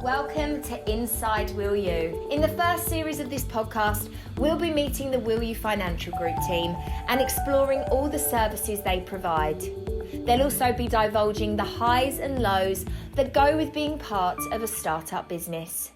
Welcome to Inside WillU. In the first series of this podcast, we'll be meeting the WillU Financial Group team and exploring all the services they provide. They'll also be divulging the highs and lows that go with being part of a startup business.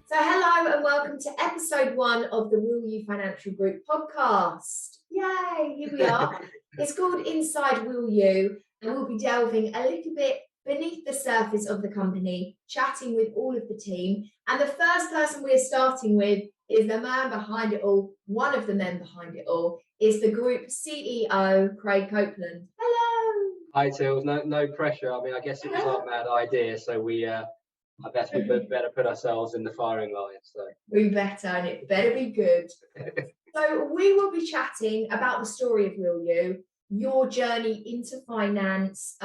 So hello and welcome to episode 1 of the WillU Financial Group podcast. Yay, here we are. It's called Inside WillU, and we'll be delving a little bit beneath the surface of the company, chatting with all of the team. And the first person we're starting with is the man behind it all. One of the men behind it all is the group CEO, Craig Copeland. Hello. Hi, Tills. No pressure. I mean, I guess it was our mad idea, so we better put ourselves in the firing line. So we better, and it better be good. So we will be chatting about the story of WillU, your journey into finance,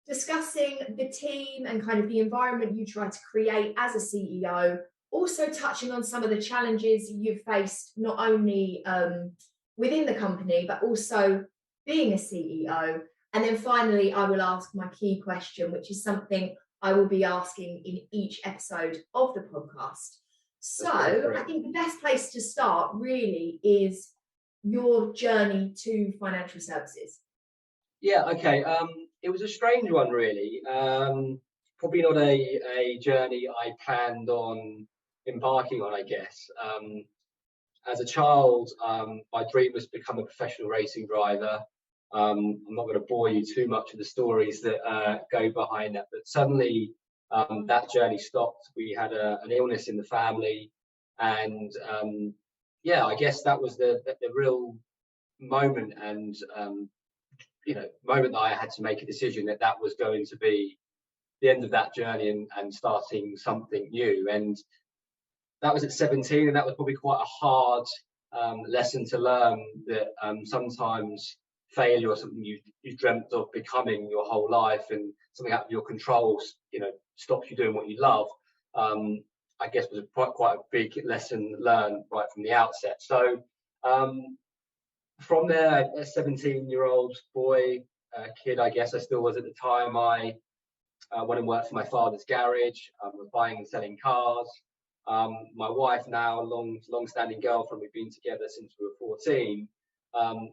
discussing the team and kind of the environment you try to create as a CEO, also touching on some of the challenges you've faced, not only within the company, but also being a CEO. And then finally, I will ask my key question, which is something I will be asking in each episode of the podcast. So I think the best place to start really is your journey to financial services. Yeah, okay. It was a strange one, really. Probably not a journey I planned on embarking on, I guess. As a child, my dream was to become a professional racing driver. I'm not going to bore you too much with the stories that go behind that, but suddenly that journey stopped. We had an illness in the family, and I guess that was the real moment and moment that I had to make a decision that was going to be the end of that journey and starting something new. And that was at 17, and that was probably quite a hard lesson to learn, that sometimes failure or something you dreamt of becoming your whole life and something out of your control, stops you doing what you love, I guess was quite a big lesson learned right from the outset. So from there, a 17-year-old kid, I guess I still was at the time, I went and worked for my father's garage. Was buying and selling cars. My wife, now long-standing girlfriend, we've been together since we were 14,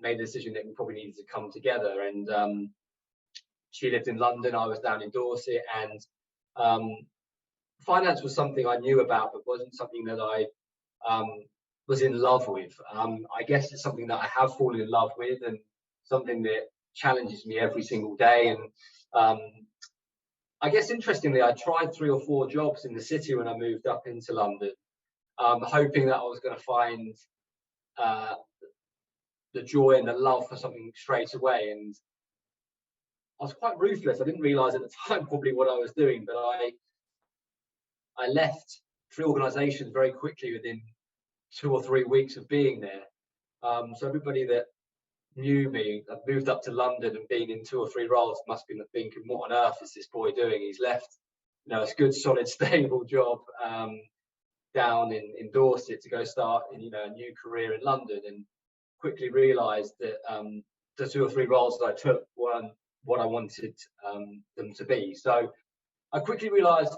made the decision that we probably needed to come together. And she lived in London, I was down in Dorset, and finance was something I knew about, but wasn't something that I was in love with. I guess it's something that I have fallen in love with, and something that challenges me every single day. And I guess interestingly, I tried 3 or 4 jobs in the city when I moved up into London, hoping that I was going to find the joy and the love for something straight away. And I was quite ruthless. I didn't realise at the time probably what I was doing, but I left 3 organisations very quickly within 2 or 3 weeks of being there. So everybody that knew me, I've moved up to London and been in 2 or 3 roles, must be thinking, what on earth is this boy doing? He's left, a good, solid, stable job down in Dorset to go start a new career in London, and quickly realised that the 2 or 3 roles that I took weren't what I wanted them to be. So I quickly realised,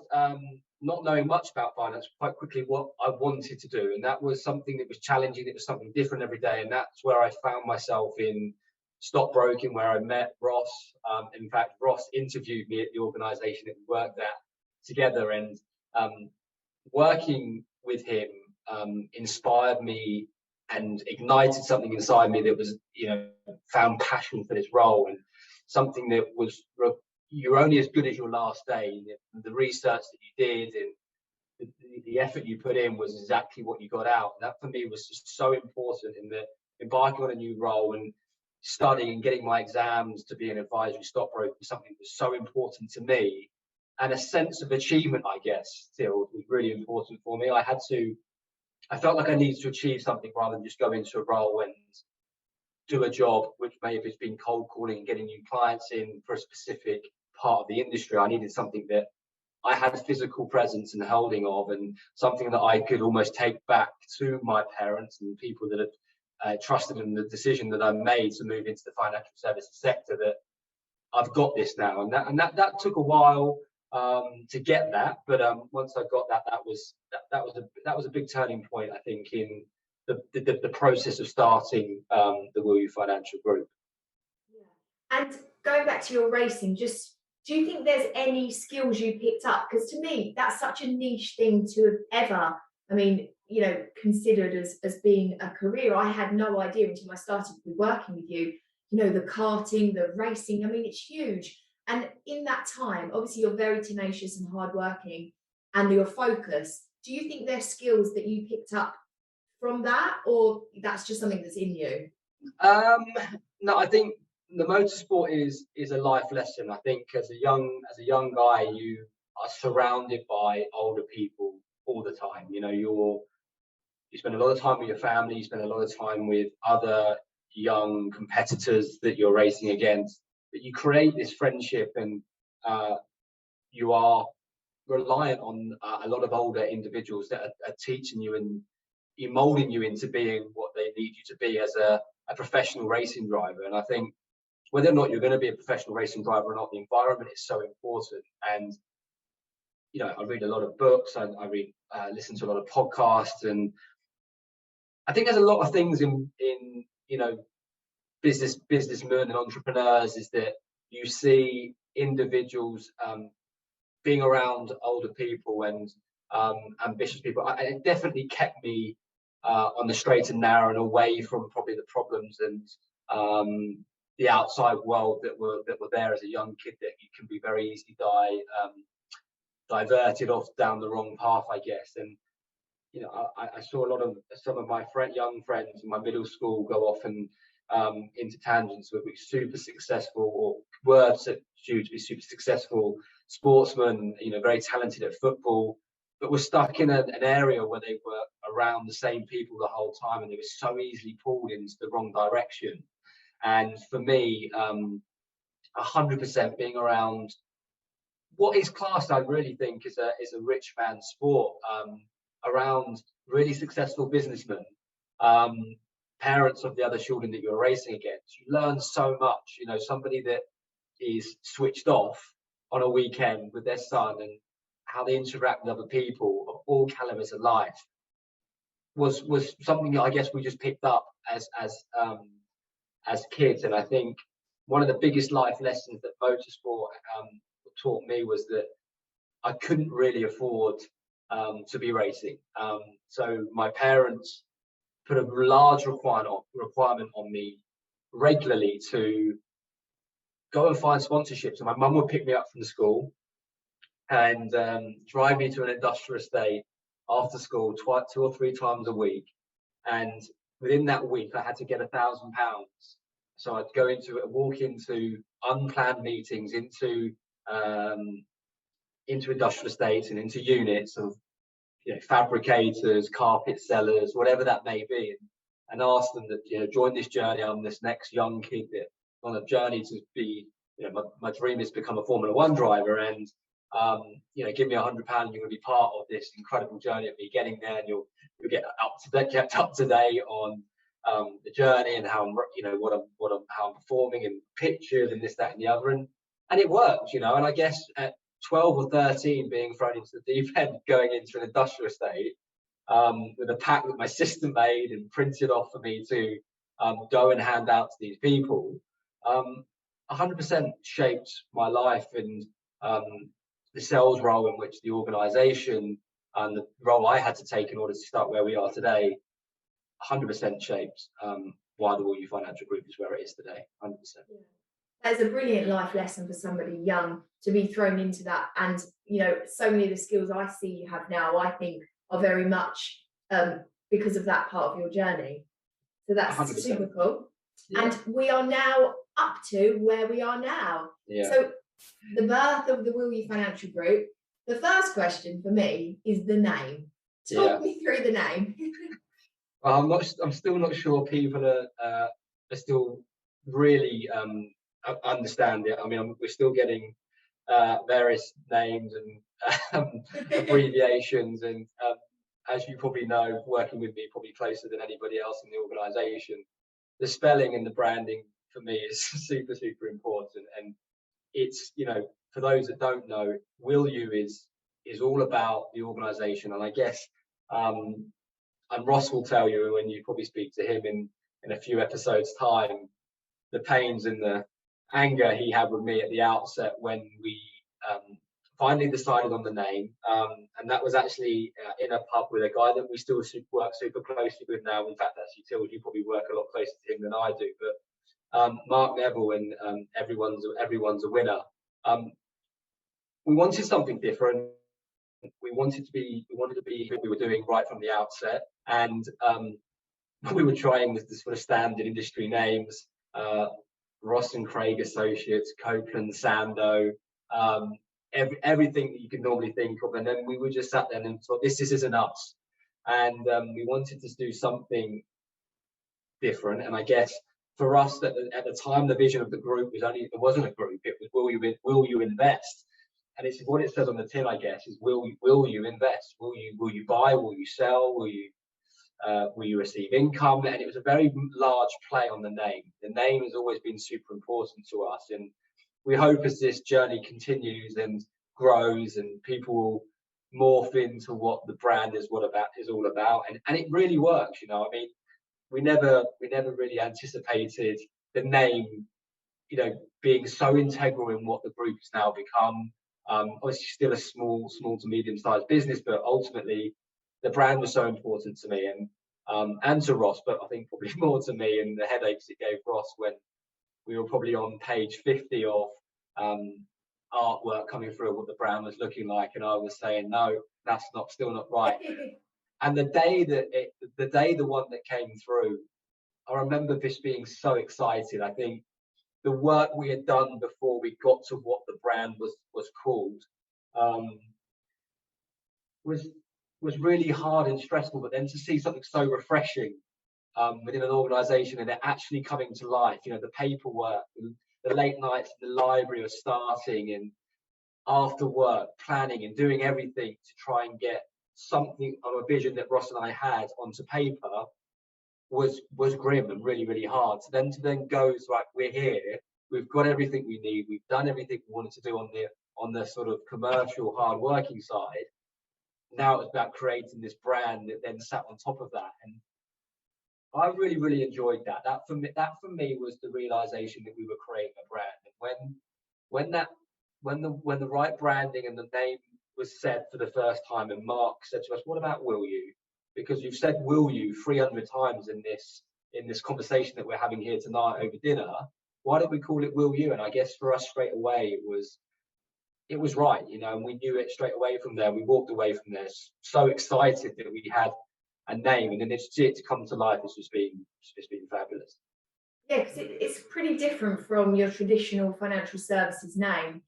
not knowing much about finance, quite quickly what I wanted to do. And that was something that was challenging. It was something different every day. And that's where I found myself in stockbroking, where I met Ross. In fact, Ross interviewed me at the organisation that we worked at together. And working with him inspired me and ignited something inside me that was, found passion for this role, and something that was, you're only as good as your last day. The research that you did and the effort you put in was exactly what you got out. And that for me was just so important, in that embarking on a new role and studying and getting my exams to be an advisory stockbroker was something that was so important to me. And a sense of achievement, I guess, still was really important for me. I felt like I needed to achieve something rather than just go into a role and do a job, which may have just been cold calling and getting new clients in for a specific part of the industry. I needed something that I had a physical presence and holding of, and something that I could almost take back to my parents and people that had trusted in the decision that I made to move into the financial services sector, that I've got this now. And that took a while. to get that. But once I got that, that was a big turning point, I think, in the process of starting the WillU Financial Group. Yeah. And going back to your racing, just do you think there's any skills you picked up? Because to me, that's such a niche thing to have ever, considered as being a career. I had no idea until I started working with you. The karting, the racing. I mean, it's huge. And in that time, obviously, you're very tenacious and hardworking, and your focus. Do you think there's skills that you picked up from that, or that's just something that's in you? No, I think the motorsport is a life lesson. I think as a young guy, you are surrounded by older people all the time. You spend a lot of time with your family. You spend a lot of time with other young competitors that you're racing against. But you create this friendship, and you are reliant on a lot of older individuals that are teaching you and molding you into being what they need you to be as a professional racing driver. And I think whether or not you're going to be a professional racing driver or not, the environment is so important. And I read a lot of books, I listen to a lot of podcasts, and I think there's a lot of things in businessmen and entrepreneurs is that you see individuals being around older people and ambitious people. It definitely kept me on the straight and narrow and away from probably the problems and the outside world that were there as a young kid, that you can be very easily diverted off down the wrong path, I guess. And I saw a lot of some of my young friends in my middle school go off and into tangents with super successful, or were due to be super successful sportsmen, very talented at football, but were stuck in an area where they were around the same people the whole time, and they were so easily pulled into the wrong direction. And for me, 100% being around what is classed, I really think, is a rich man's sport, around really successful businessmen, parents of the other children that you're racing against. You learn so much. Somebody that is switched off on a weekend with their son, and how they interact with other people of all calibers of life was something that I guess we just picked up as kids. And I think one of the biggest life lessons that motorsport taught me was that I couldn't really afford to be racing. So my parents put a large requirement on me regularly to go and find sponsorships. And my mum would pick me up from the school and drive me to an industrial estate after school 2 or 3 times a week. And within that week, I had to get £1,000. So I'd walk into unplanned meetings, into industrial estates and into units of fabricators, carpet sellers, whatever that may be, and ask them that join this journey. I'm this next young kid that on a journey to be, my dream is to become a Formula One driver, and give me £100, you're going to be part of this incredible journey of me getting there, and you'll get kept up to date on the journey and how I'm performing and pictures and this, that, and the other, and it worked, and I guess at 12 or 13, being thrown into the deep end, going into an industrial estate with a pack that my sister made and printed off for me to go and hand out to these people, 100% shaped my life, and the sales role in which the organisation and the role I had to take in order to start where we are today, 100% shaped why the WillU Financial Group is where it is today. 100%. Yeah. That's a brilliant life lesson for somebody young to be thrown into that. And, so many of the skills I see you have now, I think, are very much because of that part of your journey. So that's 100%. super cool. Yeah. And we are now up to where we are now. Yeah. So the birth of the WillU Financial Group, the first question for me is the name. Talk me through the name. I'm still not sure people are still really understand it. I mean, we're still getting various names and abbreviations, and as you probably know, working with me probably closer than anybody else in the organisation, the spelling and the branding for me is super, super important. And it's, for those that don't know, WillU is all about the organization. And I guess, and Ross will tell you when you probably speak to him in a few episodes time, the pains and the anger he had with me at the outset when we finally decided on the name. And that was actually in a pub with a guy that we still work super closely with now. In fact, actually, Till, you probably work a lot closer to him than I do. But Mark Neville and everyone's a winner. We wanted something different. We wanted to be what we were doing right from the outset, and we were trying the sort of standard industry names, Ross and Craig Associates, Copeland, Sando, everything that you could normally think of, and then we were just sat there and thought, this isn't us, and we wanted to do something different. And I guess for us, at the time, the vision of the group it wasn't a group; it was will you invest. And it's what it says on the tin, I guess, is will you invest? Will you buy? Will you sell? Will you receive income? And it was a very large play on the name. The name has always been super important to us, and we hope as this journey continues and grows, and people will morph into what the brand is all about. And it really works. I mean, we never really anticipated the name, being so integral in what the group has now become. Obviously still a small to medium-sized business, but ultimately the brand was so important to me and to Ross, but I think probably more to me, and the headaches it gave Ross when we were probably on page 50 of artwork coming through what the brand was looking like, and I was saying, no, that's still not right. And the day the one that came through, I remember just being so excited. I think the work we had done before we got to what the brand was called was really hard and stressful. But then to see something so refreshing within an organisation and it actually coming to life, the paperwork, the late nights in the library of starting and after work planning and doing everything to try and get something of a vision that Ross and I had onto paper was grim and really, really hard. So to then go like, we're here, we've got everything we need, we've done everything we wanted to do on the sort of commercial hard working side. Now it's about creating this brand that then sat on top of that, and I really, really enjoyed that. That for me was the realization that we were creating a brand. And when the right branding and the name was said for the first time, and Mark said to us, "What about WillU? Because you've said WillU 300 times in this conversation that we're having here tonight over dinner. Why don't we call it WillU?" And I guess for us straight away, it was right, and we knew it straight away from there. We walked away from there so excited that we had a name, and then to see it to come to life has just been fabulous. Yeah, because it's pretty different from your traditional financial services name.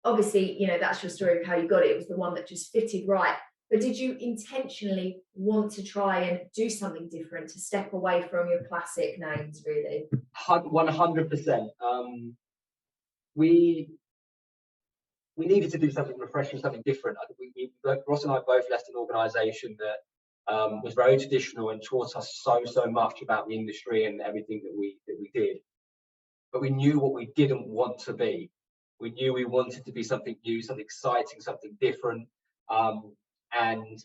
Obviously, that's your story of how you got it. It was the one that just fitted right. But did you intentionally want to try and do something different, to step away from your classic names, really? 100%. We needed to do something refreshing, something different. Ross and I both left an organisation that was very traditional and taught us so much about the industry and everything that we did. But we knew what we didn't want to be. We knew we wanted to be something new, something exciting, something different. And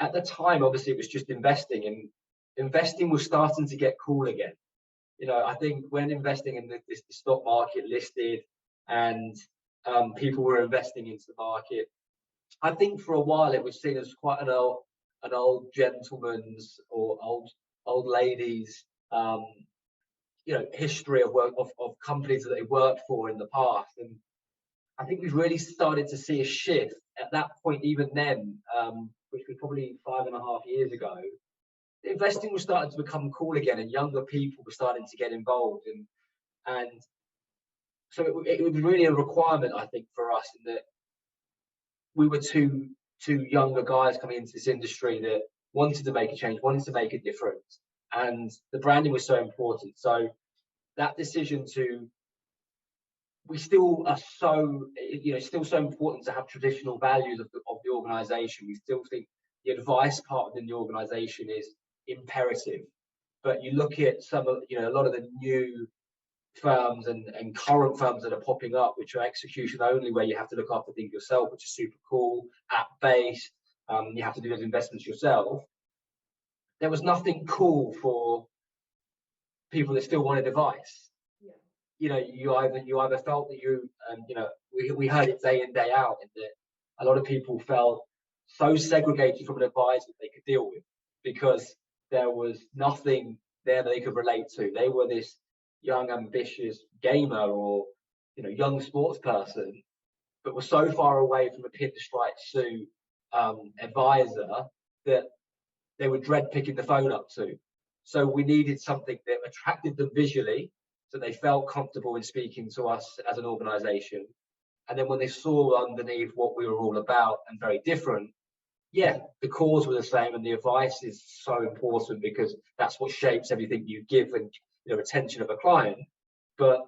at the time, obviously, it was just investing, and investing was starting to get cool again. I think when investing in the stock market listed and people were investing into the market, I think for a while it was seen as quite an old gentleman's or old ladies' history of companies that they worked for in the past. And I think we've really started to see a shift at that point, even then, which was probably 5.5 years ago. Investing was starting to become cool again, and younger people were starting to get involved, and so it was really a requirement, I think, for us, in that we were two younger guys coming into this industry that wanted to make a change, wanted to make a difference, and the branding was so important. So that decision we still are still so important to have traditional values of the organisation. We still think the advice part within the organisation is imperative. But you look at a lot of the new firms and current firms that are popping up, which are execution only, where you have to look after things yourself, which is super cool, app based. You have to do those investments yourself. There was nothing cool for people that still wanted advice. Yeah. You know, you either felt that you know, we heard it day in, day out, and that a lot of people felt so segregated from an advisor that they could deal with, because there was nothing there that they could relate to. They were this young, ambitious gamer, or, you know, young sports person, but were so far away from a pinstripe suit advisor that they would dread picking the phone up to. So we needed something that attracted them visually, so they felt comfortable in speaking to us as an organization. And then when they saw underneath what we were all about and very different, yeah, the cause were the same, and the advice is so important, because that's what shapes everything you give and, you know, retention of a client. But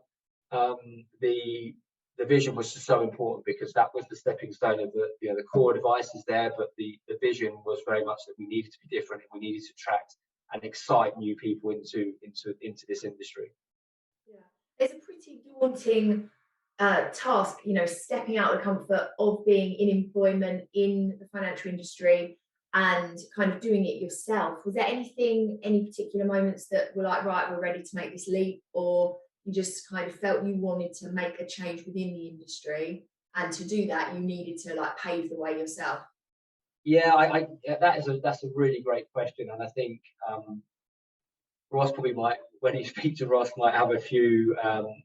the vision was so important, because that was the stepping stone of the, you know, the core advice is there, but the vision was very much that we needed to be different, and we needed to attract and excite new people into this industry. Yeah, it's a pretty daunting task, you know, stepping out of the comfort of being in employment in the financial industry and kind of doing it yourself. Was there any particular moments that were like, right, we're ready to make this leap, or you just kind of felt you wanted to make a change within the industry, and to do that you needed to like pave the way yourself? Yeah, that's a really great question, and I think Ross probably might, when you speak to Ross, might have a few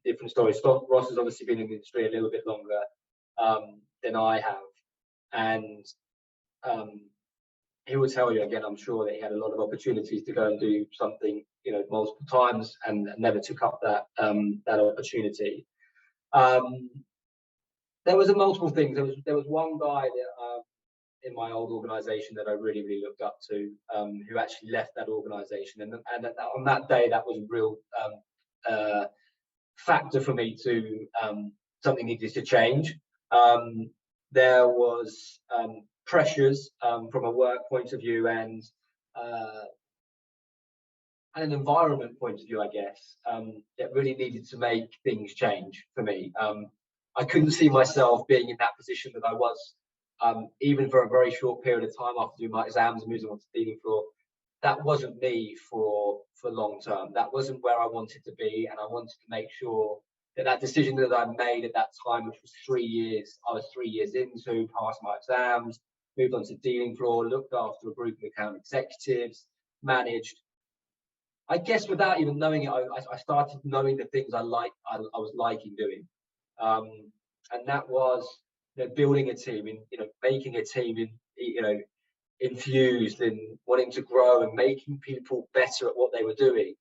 different stories. Ross has obviously been in the industry a little bit longer than I have, and he will tell you again, I'm sure, that he had a lot of opportunities to go and do something, you know, multiple times, and never took up that opportunity. There was multiple things. There was one guy that in my old organization that I really looked up to, who actually left that organization, and on that day, that was a real factor for me to something needed to change. There was pressures from a work point of view, and an environment point of view, I guess, that really needed to make things change for me. I couldn't see myself being in that position that I was, even for a very short period of time after doing my exams and moving on to dealing floor. That wasn't me for long term. That wasn't where I wanted to be, and I wanted to make sure that decision that I made at that time, which was 3 years, I was 3 years into, passed my exams, moved on to dealing floor, looked after a group of account executives, managed. I guess without even knowing it, I started knowing the things I was liking doing, and that was, you know, building a team, and, you know, making a team, in, you know, infused in wanting to grow and making people better at what they were doing,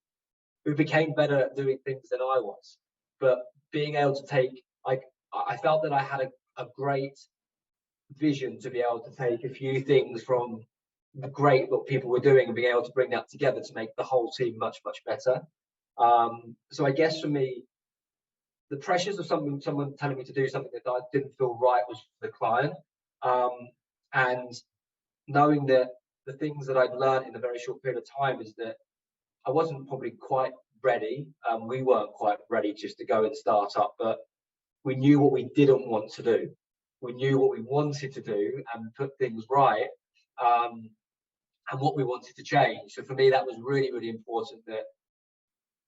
who became better at doing things than I was. But being able to take, I felt that I had a great vision to be able to take a few things from the great what people were doing and being able to bring that together to make the whole team much better. So I guess for me, the pressures of someone telling me to do something that I didn't feel right was for the client, and knowing that the things that I'd learned in a very short period of time is that I wasn't probably quite ready. We weren't quite ready just to go and start up, but we knew what we didn't want to do. We knew what we wanted to do and put things right, and what we wanted to change. So for me, that was really important, that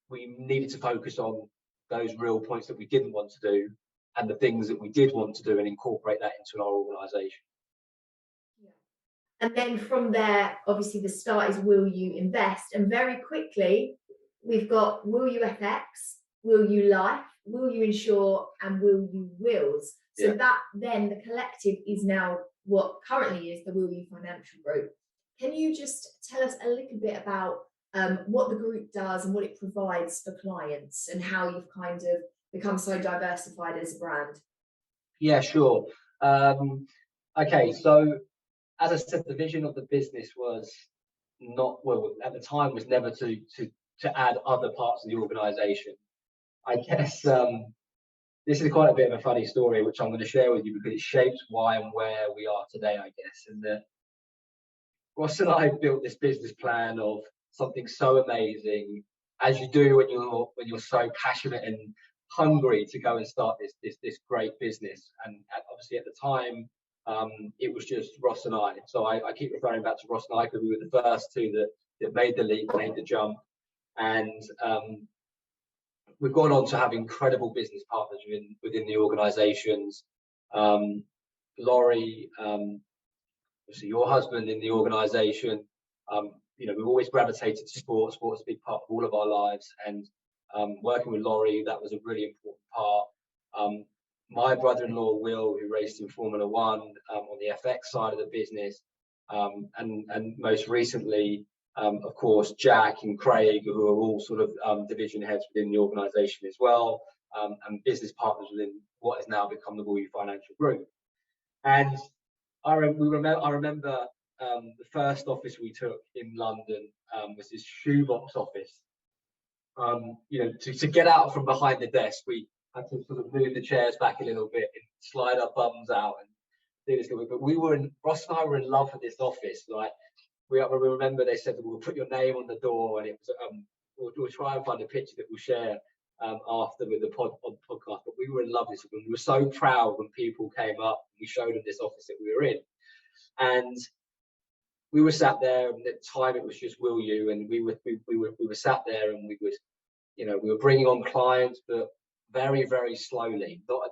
we needed to focus on those real points that we didn't want to do, and the things that we did want to do, and incorporate that into our organisation. And then from there, obviously the start is WillU Invest, and very quickly we've got WillU FX, WillU Life, WillU Insure, and WillU Wills. So that then the collective is now what currently is the WillU Financial Group. Can you just tell us a little bit about what the group does and what it provides for clients, and how you've kind of become so diversified as a brand? Yeah, sure. Okay, so as I said, the vision of the business was not, well, at the time, was never to add other parts of the organisation. I guess this is quite a bit of a funny story, which I'm going to share with you, because it shapes why and where we are today, I guess. And that Ross and I built this business plan of something so amazing, as you do when you're so passionate and hungry to go and start this great business. And obviously at the time, it was just Ross and I. So I keep referring back to Ross and I because we were the first two that made the leap, made the jump. And we've gone on to have incredible business partners within the organisations. Laurie, obviously your husband in the organisation. We've always gravitated to sport. Sport's a big part of all of our lives, and working with Laurie, that was a really important part. My brother-in-law Will, who raced in Formula One on the FX side of the business, and most recently, of course, Jack and Craig, who are all sort of division heads within the organisation as well, and business partners within what has now become the WillU Financial Group. And I remember the first office we took in London was this shoebox office. To get out from behind the desk, we had to sort of move the chairs back a little bit and slide our bums out and do this. But Ross and I were in love with this office. Like we remember they said that we'll put your name on the door, and it was we'll try and find a picture that we'll share after with the podcast. But we were in love with this. We were so proud when people came up and we showed them this office that we were in, and we were sat there, and at the time it was just WillU, and we were sat there, and we were bringing on clients, but very, very slowly, not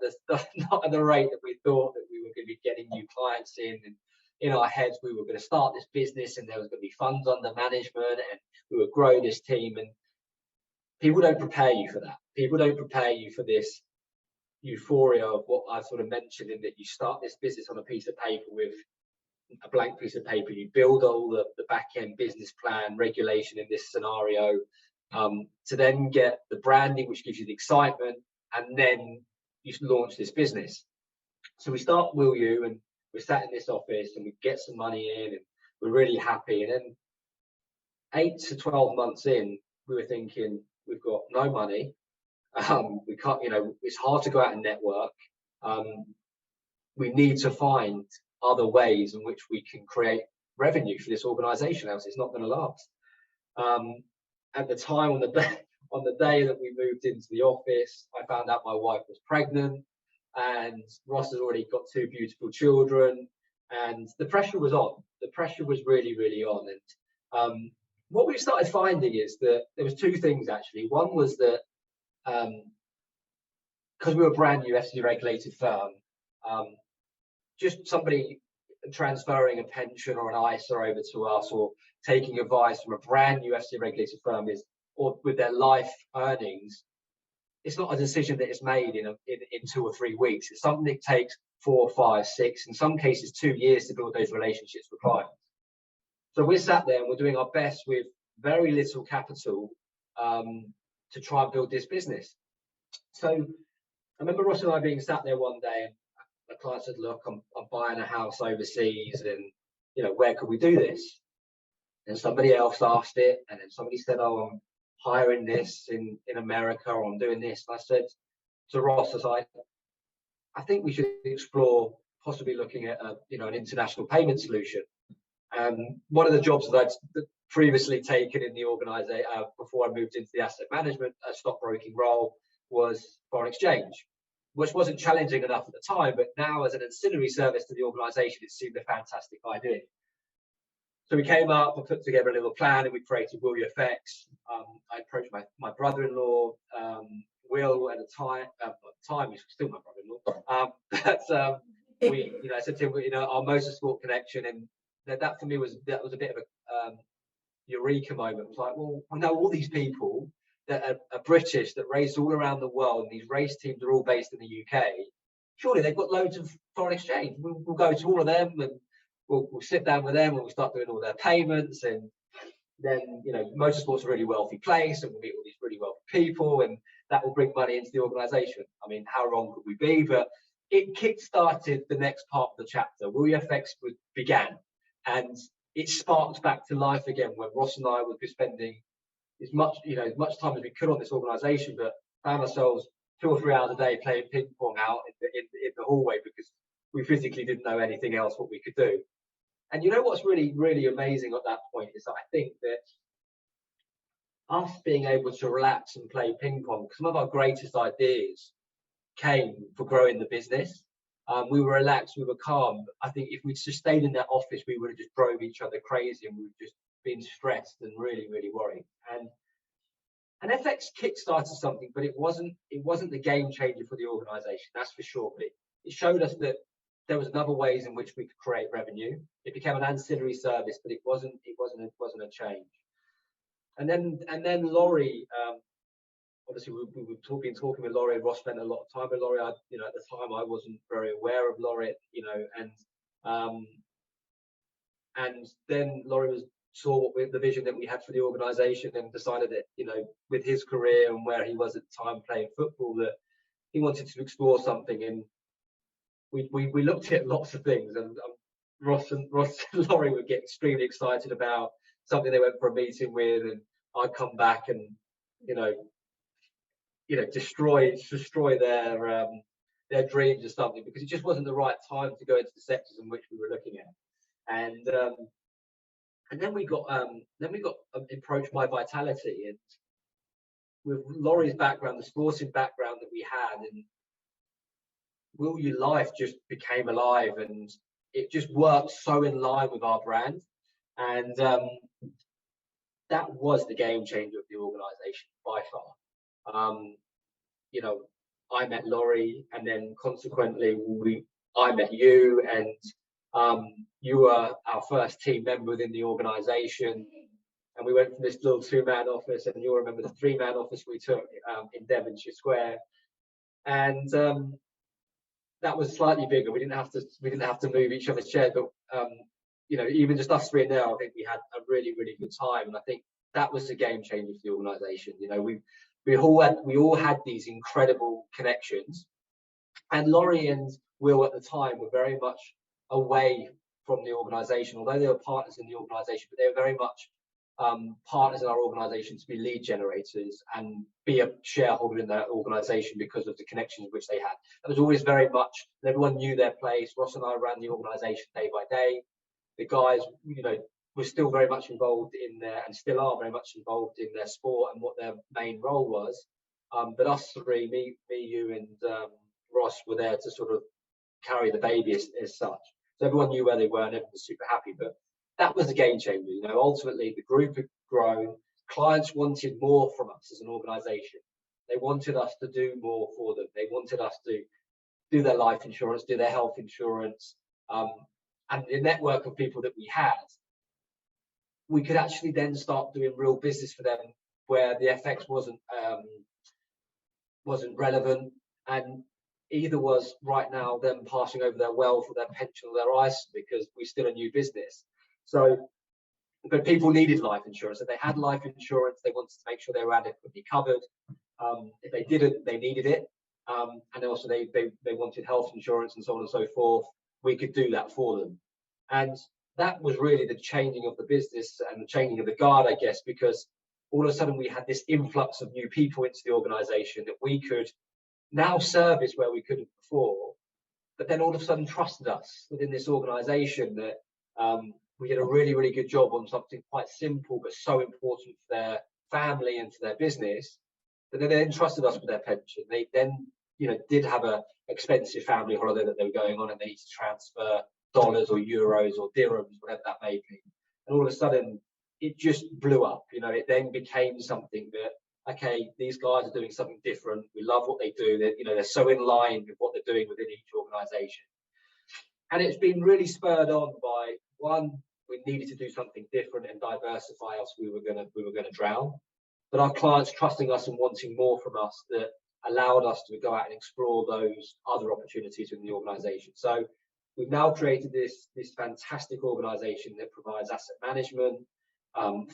at the rate that we thought that we were going to be getting new clients in. And in our heads, we were going to start this business, and there was going to be funds under management, and we would grow this team. And people don't prepare you for that. People don't prepare you for this euphoria of what I sort of mentioned, in that you start this business on a piece of paper with a blank piece of paper. You build all the back end business plan, regulation in this scenario, to then get the branding, which gives you the excitement, and then you launch this business. So we start WillU, and we're sat in this office, and we get some money in, and we're really happy. And then 8 to 12 months in, we were thinking, we've got no money. We can't, it's hard to go out and network. We need to find other ways in which we can create revenue for this organization, else it's not going to last. At the time, on the day that we moved into the office, I found out my wife was pregnant, and Ross has already got 2 beautiful children, and the pressure was on. The pressure was really, really on. And what we started finding is that there was 2 things actually. One was that because we were a brand new FCA regulated firm, just somebody transferring a pension or an ISA over to us, or taking advice from a brand new FCA regulated firm, or with their life earnings, it's not a decision that is made in 2 or 3 weeks. It's something that takes 4, 5, 6, in some cases 2 years to build those relationships with clients. So we're sat there and we're doing our best with very little capital to try and build this business. So I remember Ross and I being sat there one day, and the client said, look, I'm buying a house overseas, and where could we do this? And somebody else asked it, and then somebody said, oh, I'm hiring this in America, or I'm doing this. And I said to Ross, I think we should explore possibly looking at an international payment solution. One of the jobs that I'd previously taken in the organisation before I moved into the asset management stockbroking role was foreign exchange, which wasn't challenging enough at the time, but now as an ancillary service to the organisation, it seemed a fantastic idea. So we came up, we put together a little plan, and we created WillU FX. I approached my brother-in-law, Will, at the time, he's still my brother-in-law. But I said to him, our motorsport connection, and that for me was a bit of a eureka moment. It was like, well, we know all these people that are British, that race all around the world, and these race teams are all based in the UK. Surely they've got loads of foreign exchange. We'll go to all of them, and we'll sit down with them, and we'll start doing all their payments. And then, motorsport's a really wealthy place, and we'll meet all these really wealthy people, and that will bring money into the organisation. I mean, how wrong could we be? But it kick-started the next part of the chapter. WillU FX began, and it sparked back to life again, when Ross and I would be spending as much time as we could on this organisation, but found ourselves 2 or 3 hours a day playing ping pong out in the hallway, because we physically didn't know anything else what we could do. And what's really, really amazing at that point is that I think that us being able to relax and play ping pong, some of our greatest ideas came for growing the business. We were relaxed, we were calm. I think if we'd just stayed in that office, we would have just drove each other crazy, and we would have just been stressed and really, really worried. And FX kick-started something, but it wasn't the game changer for the organization, that's for sure. But it showed us that there was other ways in which we could create revenue. It became an ancillary service, but it wasn't a change. And then Laurie, obviously we've been talking with Laurie. Ross spent a lot of time with Laurie. At the time I wasn't very aware of Laurie, and then Laurie saw the vision that we had for the organisation, and decided that with his career and where he was at the time playing football, that he wanted to explore something. And we looked at lots of things, and Ross and Laurie would get extremely excited about something they went for a meeting with, and I'd come back and destroy their dreams or something, because it just wasn't the right time to go into the sectors in which we were looking at. And then we got approached by Vitality, and with Laurie's background, the sporting background that we had, and WillU Life just became alive, and it just worked so in line with our brand. And that was the game changer of the organisation by far. I met Laurie, and then consequently I met you, and you were our first team member within the organisation. And we went from this little 2-man office, and you'll remember the 3-man office we took in Devonshire Square, and that was slightly bigger. We didn't have to move each other's chairs, but even just us three now, I think we had a really, really good time. And I think that was the game changer for the organisation. We all had these incredible connections, and Laurie and Will at the time were very much away from the organisation, although they were partners in the organisation, but they were very much partners in our organisation to be lead generators and be a shareholder in that organisation because of the connections which they had. It was always very much, everyone knew their place. Ross and I ran the organisation day by day. The guys, were still very much involved in and still are very much involved in their sport and what their main role was. But us three, me, you, and Ross, were there to sort of carry the baby as such. So everyone knew where they were, and everyone was super happy. But that was the game changer. Ultimately the group had grown. Clients wanted more from us as an organisation. They wanted us to do more for them. They wanted us to do their life insurance, do their health insurance, and the network of people that we had, we could actually then start doing real business for them, where the FX wasn't relevant, and either was right now them passing over their wealth or their pension or their ISA, because we're still a new business. So, but people needed life insurance. If they had life insurance, they wanted to make sure they were adequately covered. If they didn't, they needed it, and also they wanted health insurance and so on and so forth. We could do that for them, and that was really the changing of the business and the changing of the guard, I guess, because all of a sudden we had this influx of new people into the organisation that we could now service where we couldn't before, but then all of a sudden trusted us within this organisation that we did a really, really good job on something quite simple but so important for their family and for their business, that they then trusted us with their pension. They then, did have a expensive family holiday that they were going on, and they needed to transfer dollars or euros or dirhams, whatever that may be. And all of a sudden, it just blew up. It then became something that, okay, these guys are doing something different. We love what they do. They're so in line with what they're doing within each organisation. And it's been really spurred on by, one, we needed to do something different and diversify else we were gonna drown. But our clients trusting us and wanting more from us, that allowed us to go out and explore those other opportunities within the organisation. So we've now created this fantastic organisation that provides asset management,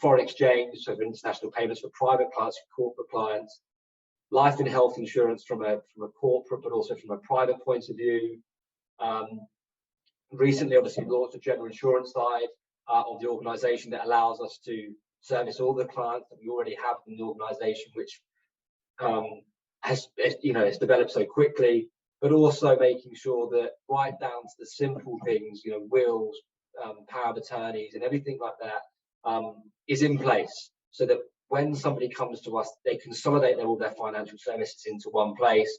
foreign exchange, so for international payments for private clients, for corporate clients, life and health insurance from a corporate, but also from a private point of view. Recently, obviously, launched a general insurance side of the organisation that allows us to service all the clients that we already have in the organisation, which has developed so quickly. But also making sure that right down to the simple things, wills, power of attorneys, and everything like that is in place, so that when somebody comes to us, they consolidate all their financial services into one place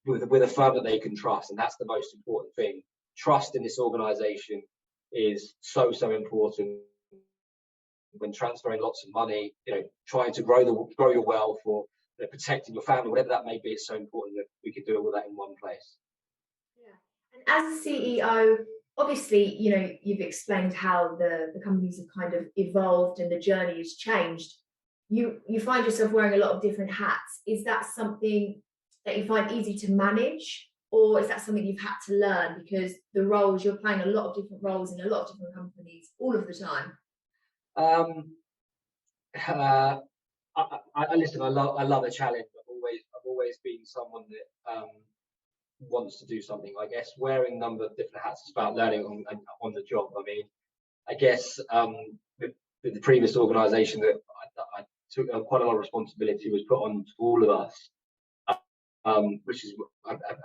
with a firm that they can trust, and that's the most important thing. Trust in this organization is so important when transferring lots of money, trying to grow your wealth, or protecting your family, whatever that may be. It's so important that we can do all that in one place. Yeah. And as a CEO, obviously, you've explained how the companies have kind of evolved and the journey has changed. You find yourself wearing a lot of different hats. Is that something that you find easy to manage, or is that something you've had to learn, because you're playing a lot of different roles in a lot of different companies all of the time? Listen, I love a challenge. I've always been someone that wants to do something. I guess wearing a number of different hats is about learning on the job. I mean, I guess with the previous organisation that I took quite a lot of responsibility was put on to all of us, which is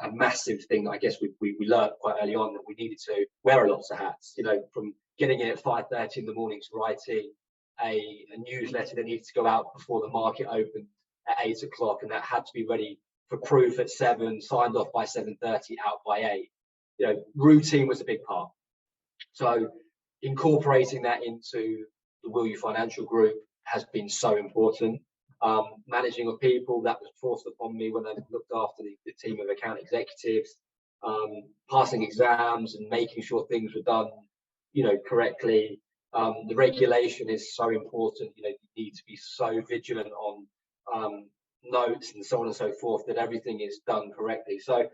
a massive thing. I guess we learned quite early on that we needed to wear lots of hats. From getting in at 5:30 in the morning to writing a newsletter that needed to go out before the market opened at 8 o'clock, and that had to be ready for proof at 7, signed off by 7:30, out by 8. Routine was a big part. So incorporating that into the WillU Financial Group has been so important. Managing of people, that was forced upon me when I looked after the team of account executives. Passing exams and making sure things were done, correctly. The regulation is so important. You need to be so vigilant on notes and so on and so forth, that everything is done correctly. So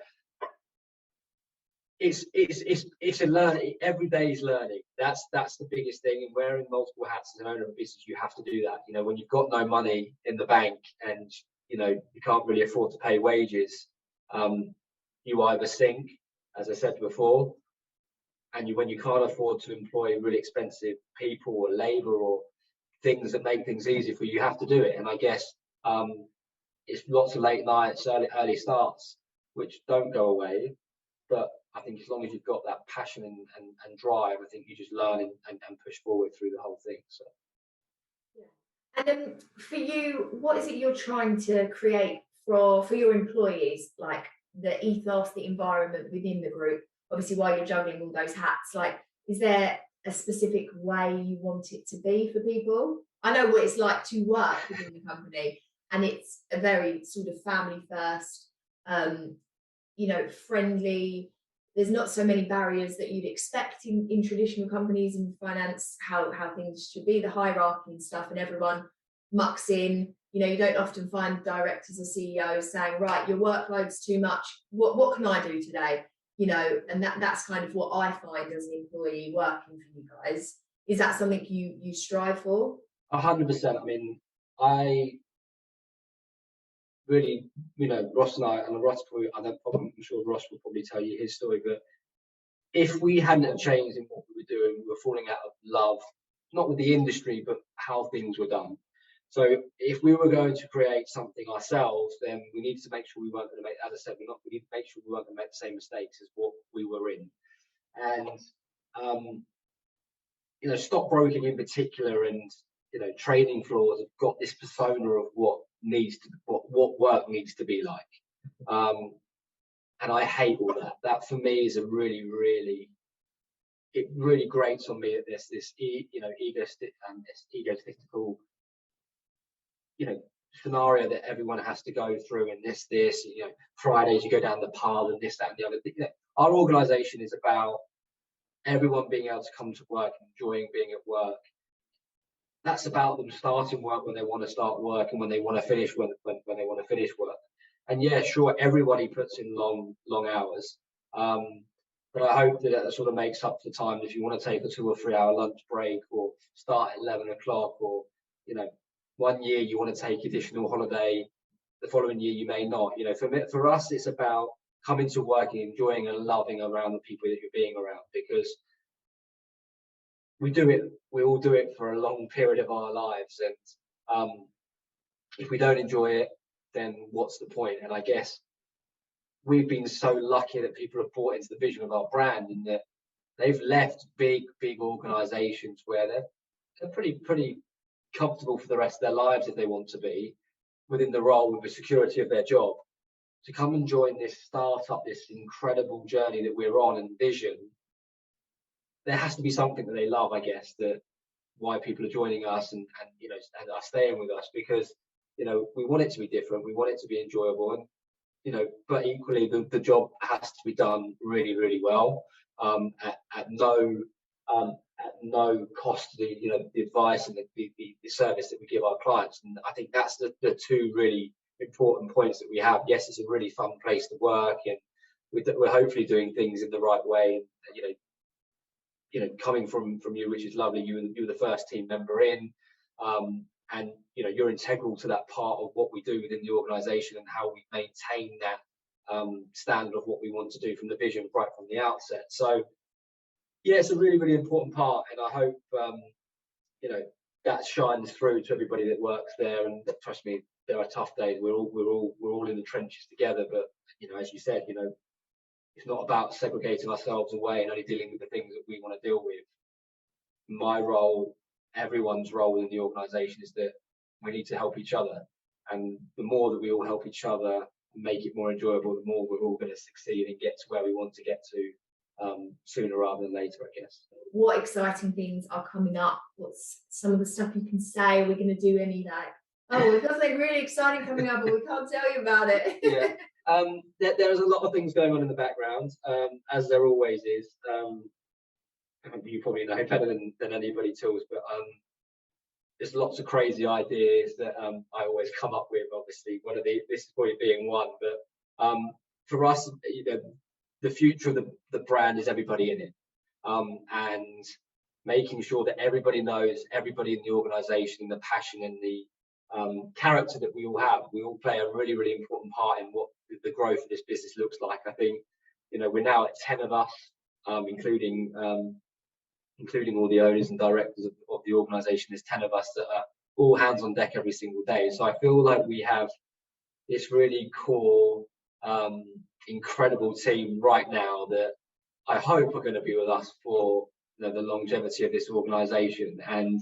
it's a learning. Every day is learning. That's the biggest thing. And wearing multiple hats as an owner of a business, you have to do that. When you've got no money in the bank and you can't really afford to pay wages, you either sink, as I said before, and when you can't afford to employ really expensive people or labour or things that make things easy for you, you have to do it. And I guess it's lots of late nights, early starts, which don't go away. But I think as long as you've got that passion and drive, I think you just learn and push forward through the whole thing. So. Yeah. And then for you, what is it you're trying to create for your employees, like the ethos, the environment within the group? Obviously, while you're juggling all those hats, is there a specific way you want it to be for people? I know what it's like to work within the company, and it's a very sort of family first, friendly. There's not so many barriers that you'd expect in traditional companies in finance, how things should be, the hierarchy and stuff, and everyone mucks in. You don't often find directors or CEOs saying, right, your workload's too much. What can I do today? And that's kind of what I find as an employee working for you guys. Is that something you strive for? 100%. I mean, I really, Ross and I, and Ross I'm sure Ross will probably tell you his story, but if we hadn't have changed in what we were doing, we were falling out of love, not with the industry, but how things were done. So if we were going to create something ourselves, then we needed to make sure we weren't going to make, as I said, we need to make sure we weren't going to make the same mistakes as what we were in. And, stockbroking in particular and, trading floors have got this persona of what work needs to be like. And I hate all that. That for me is a really, really, it really grates on me that there's this, egotistical, scenario that everyone has to go through, and this, Fridays you go down the pub and this, that, and the other thing. Our organisation is about everyone being able to come to work, enjoying being at work. That's about them starting work when they want to start work, and when they want to finish when they want to finish work. And yeah, sure, everybody puts in long hours, but I hope that sort of makes up for time if you want to take a 2 or 3 hour lunch break, or start at 11 o'clock, or 1 year you want to take additional holiday, the following year you may not. For us, it's about coming to work and enjoying and loving around the people that you're being around, because we all do it for a long period of our lives, and if we don't enjoy it, then what's the point? And I guess we've been so lucky that people have bought into the vision of our brand, and that they've left big organizations where they're pretty comfortable for the rest of their lives if they want to be within the role with the security of their job, to come and join this startup, this incredible journey that we're on and vision. There has to be something that they love, I guess, that why people are joining us and you know, and are staying with us, because you know, we want it to be different, we want it to be enjoyable, and you know, but equally the job has to be done really, really well, at no cost to the, you know, the advice and the service that we give our clients. And I think that's the two really important points that we have. Yes, it's a really fun place to work, and we're hopefully doing things in the right way. And, you know, coming from you, which is lovely. You were the first team member in, and you know, you're integral to that part of what we do within the organisation and how we maintain that standard of what we want to do from the vision right from the outset. So yeah, it's a really, really important part, and I hope you know, that shines through to everybody that works there. And trust me, there are tough days. We're all in the trenches together. But you know, as you said, you know, it's not about segregating ourselves away and only dealing with the things that we want to deal with. My role, everyone's role in the organisation, is that we need to help each other, and the more that we all help each other and make it more enjoyable, the more we're all going to succeed and get to where we want to get to. Sooner rather than later, I guess. What exciting things are coming up? What's some of the stuff you can say? We're going to do any like, oh, we've got something really exciting coming up, but we can't tell you about it. Yeah, there's a lot of things going on in the background, as there always is. You probably know better than anybody else, but there's lots of crazy ideas that I always come up with. Obviously, this is probably being one, but for us, you know, the future of the brand is everybody in it, and making sure that everybody knows everybody in the organisation, the passion and the character that we all have. We all play a really, really important part in what the growth of this business looks like. I think, you know, we're now at 10 of us, including all the owners and directors of the organisation. There's 10 of us that are all hands on deck every single day. So I feel like we have this really core, incredible team right now that I hope are going to be with us for, you know, the longevity of this organisation, and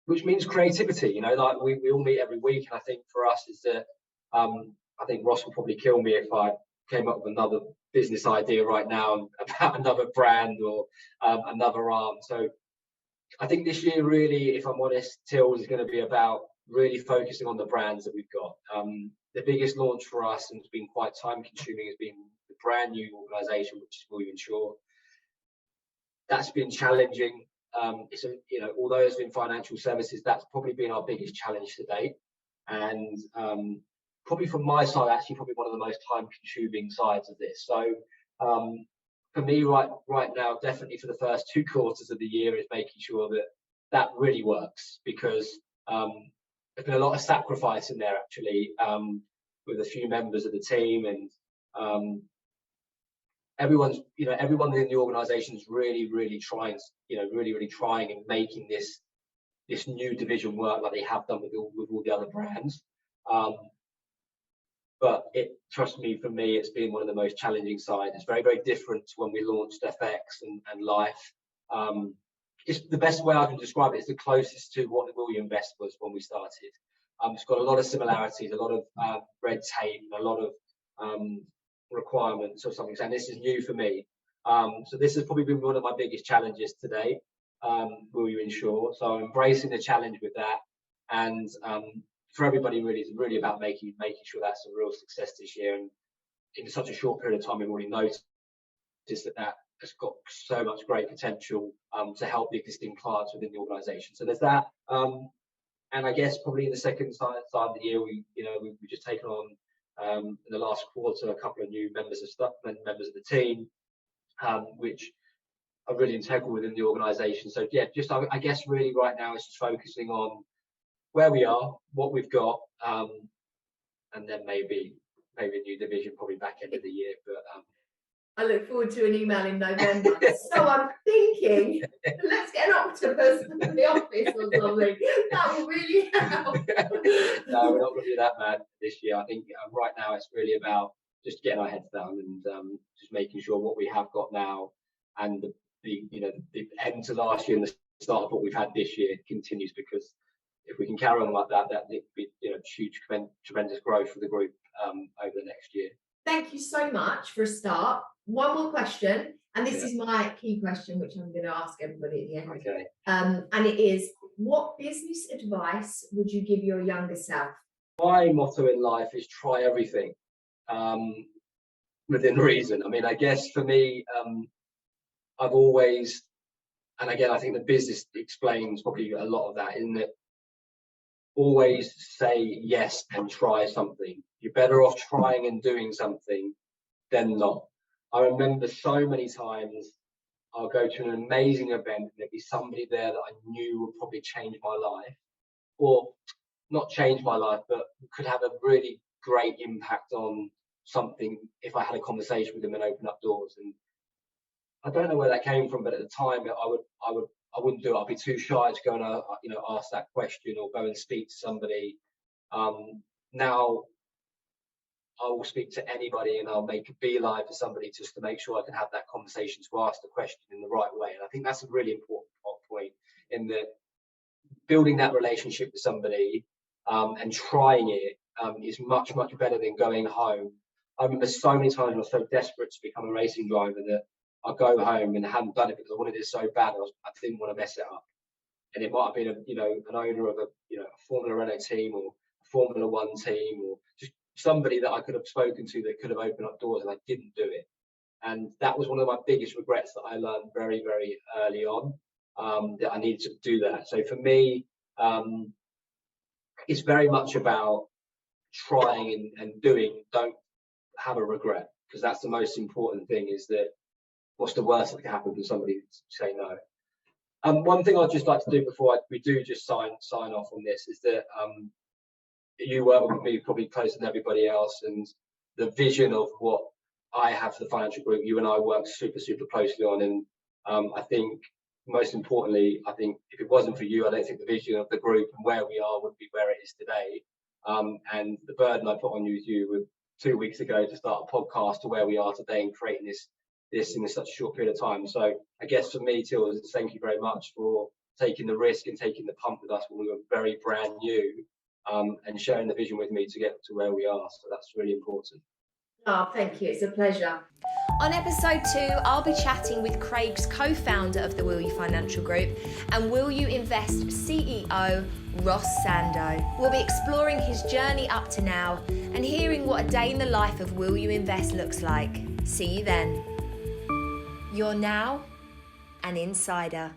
which means creativity. You know, like we all meet every week, and I think for us is that I think Ross will probably kill me if I came up with another business idea right now about another brand or another arm. So I think this year, really, if I'm honest, Till, is going to be about really focusing on the brands that we've got. The biggest launch for us, and it's been quite time consuming, has been the brand new organisation, which is WillU Insure. That's been challenging. You know, although it's been financial services, that's probably been our biggest challenge to date. And probably from my side, actually probably one of the most time consuming sides of this. So for me right now, definitely for the first 2 quarters of the year, is making sure that really works, because there's been a lot of sacrifice in there, actually, with a few members of the team, and everyone in the organisation is really trying, really trying and making this new division work like they have done with all the other brands. But trust me, for me, it's been one of the most challenging sides. It's very, very different to when we launched FX and Life. It's the best way I can describe it. It's the closest to what the WillU Invest was when we started. It's got a lot of similarities, a lot of red tape, a lot of requirements or something. And this is new for me. So this has probably been one of my biggest challenges today. WillU Insure. So I'm embracing the challenge with that, and for everybody, really, it's really about making sure that's a real success this year. And in such a short period of time, we've already noticed that has got so much great potential to help the existing clients within the organisation. So there's that. And I guess probably in the second side of the year, we've just taken on in the last quarter a couple of new members of the team, which are really integral within the organisation. So yeah, just I guess really right now it's just focusing on where we are, what we've got, and then maybe a new division probably back end of the year. But I look forward to an email in November. So I'm thinking, let's get an octopus in the office or something. That will really help. No, we're not going to do that, man, this year. I think right now it's really about just getting our heads down and just making sure what we have got now, and the end to last year and the start of what we've had this year continues, because if we can carry on like that, that would be, huge, tremendous growth for the group over the next year. Thank you so much for a start. One more question, and this Yeah. is my key question, which I'm going to ask everybody at the end. Okay. And it is, what business advice would you give your younger self? My motto in life is try everything within reason. I mean, I guess for me, I've always, and again, I think the business explains probably a lot of that, isn't it? Always say yes and try something. You're better off trying and doing something than not. I remember so many times I'll go to an amazing event and there'd be somebody there that I knew would probably change my life, or not change my life, but could have a really great impact on something if I had a conversation with them and open up doors. And I don't know where that came from, but at the time I wouldn't do it. I'd be too shy to go and ask that question or go and speak to somebody. Now I will speak to anybody and I'll make a beeline for somebody just to make sure I can have that conversation to ask the question in the right way. And I think that's a really important point, in that building that relationship with somebody and trying it is much better than going home. I remember so many times I was so desperate to become a racing driver that I go home and hadn't done it because I wanted it so bad. I didn't want to mess it up. And it might have been an owner of a Formula Renault team or a Formula One team, or just somebody that I could have spoken to that could have opened up doors, and I didn't do it. And that was one of my biggest regrets, that I learned very, very early on, that I needed to do that. So for me, it's very much about trying and doing. Don't have a regret, because that's the most important thing. Is that what's the worst that can happen when somebody say no? One thing I'd just like to do before we do just sign off on this is that you work with me probably closer than everybody else, and the vision of what I have for the financial group, you and I work super closely on. And I think most importantly, I think if it wasn't for you, I don't think the vision of the group and where we are would be where it is today. And the burden I put on you with 2 weeks ago to start a podcast to where we are today and creating this in such a short period of time. So I guess for me, Till, thank you very much for taking the risk and taking the pump with us when we were very brand new, and sharing the vision with me to get to where we are. So that's really important. Oh, thank you. It's a pleasure. On episode 2, I'll be chatting with Craig's co-founder of the WillU Financial Group and WillU Invest CEO, Ross Sando. We'll be exploring his journey up to now and hearing what a day in the life of WillU Invest looks like. See you then. You're now an insider.